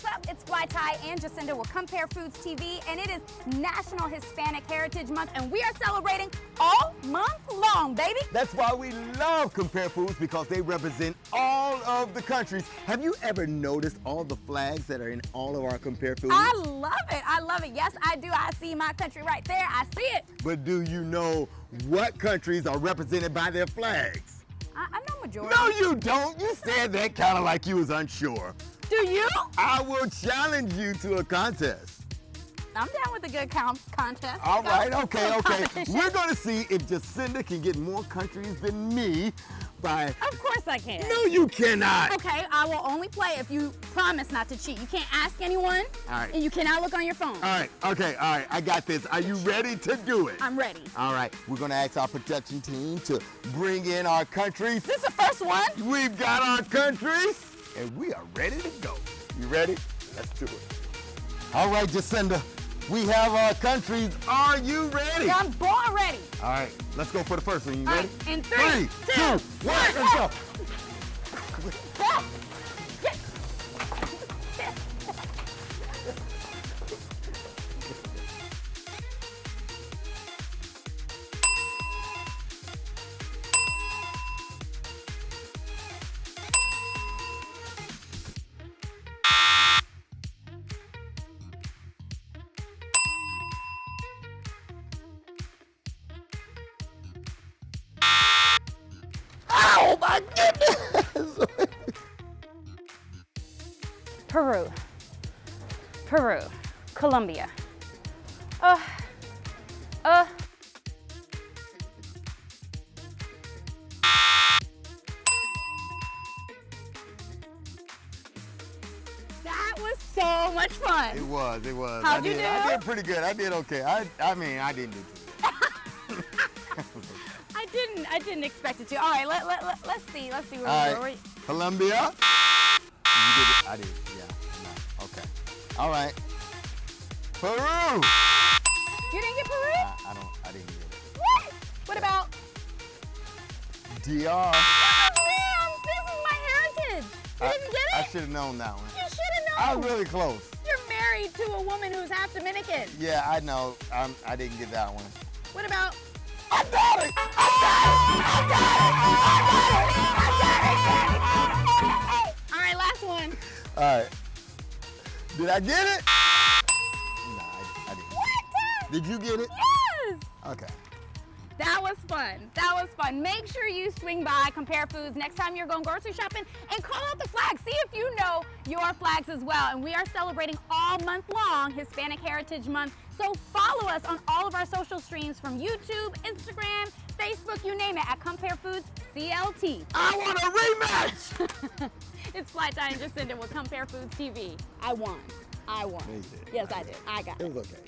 What's up? It's Fly Ty and Jacinda with Compare Foods TV, and it is National Hispanic Heritage Month, and we are celebrating all month long, baby. That's why we love Compare Foods, because they represent all of the countries. Have you ever noticed all the flags that are in all of our Compare Foods? I love it. I love it. Yes, I do. I see my country right there. I see it. But do you know what countries are represented by their flags? I know majority. No, you don't. You said that kind of like you was unsure. Do you? I will challenge you to a contest. I'm down with a good contest. All right, okay. Competition. We're going to see if Jacinda can get more countries than me by... Of course I can. No, you cannot. Okay, I will only play if you promise not to cheat. You can't ask anyone. All right. And you cannot look on your phone. All right, okay, all right. I got this. Are you ready to do it? I'm ready. All right, we're going to ask our production team to bring in our countries. This is the first one? We've got our countries, and we are ready to go. You ready? Let's do it. All right, Jacinda, we have our countries. Are you ready? Yeah, I'm born ready. All right, let's go for the first one. You All ready? right, in 3, 2, 1, let's go. Go. Oh my goodness! Peru, Colombia. That was so much fun. It was. How'd you do? I did pretty good. I did okay. I mean, I didn't do too good. I didn't expect it to. All right, let's see where we All were. right, Colombia. You did it. I did. Yeah. No. Okay. All right. Peru. You didn't get Peru? I didn't get it. What? What about? DR. This is my heritage. You didn't get I it? should have known that one. You should have I known. was really close. You're married to a woman who's half Dominican. Yeah, I know. I didn't get that one. What about? I got it! All right, last one. All right. Did I get it? No, I didn't. What? Did you get it? Yes. Okay. That was fun. That was fun. Make sure you swing by Compare Foods next time you're going grocery shopping and call out the flags. See if you know your flags as well. And we are celebrating all month long Hispanic Heritage Month. So follow us on all of our social streams from YouTube, Instagram, Facebook, you name it, at Compare Foods CLT. I want a rematch! It's Fly Ty and Jacinda with Compare Foods TV. I won. Yeah, you did. Yes, I did. I got it. It was okay.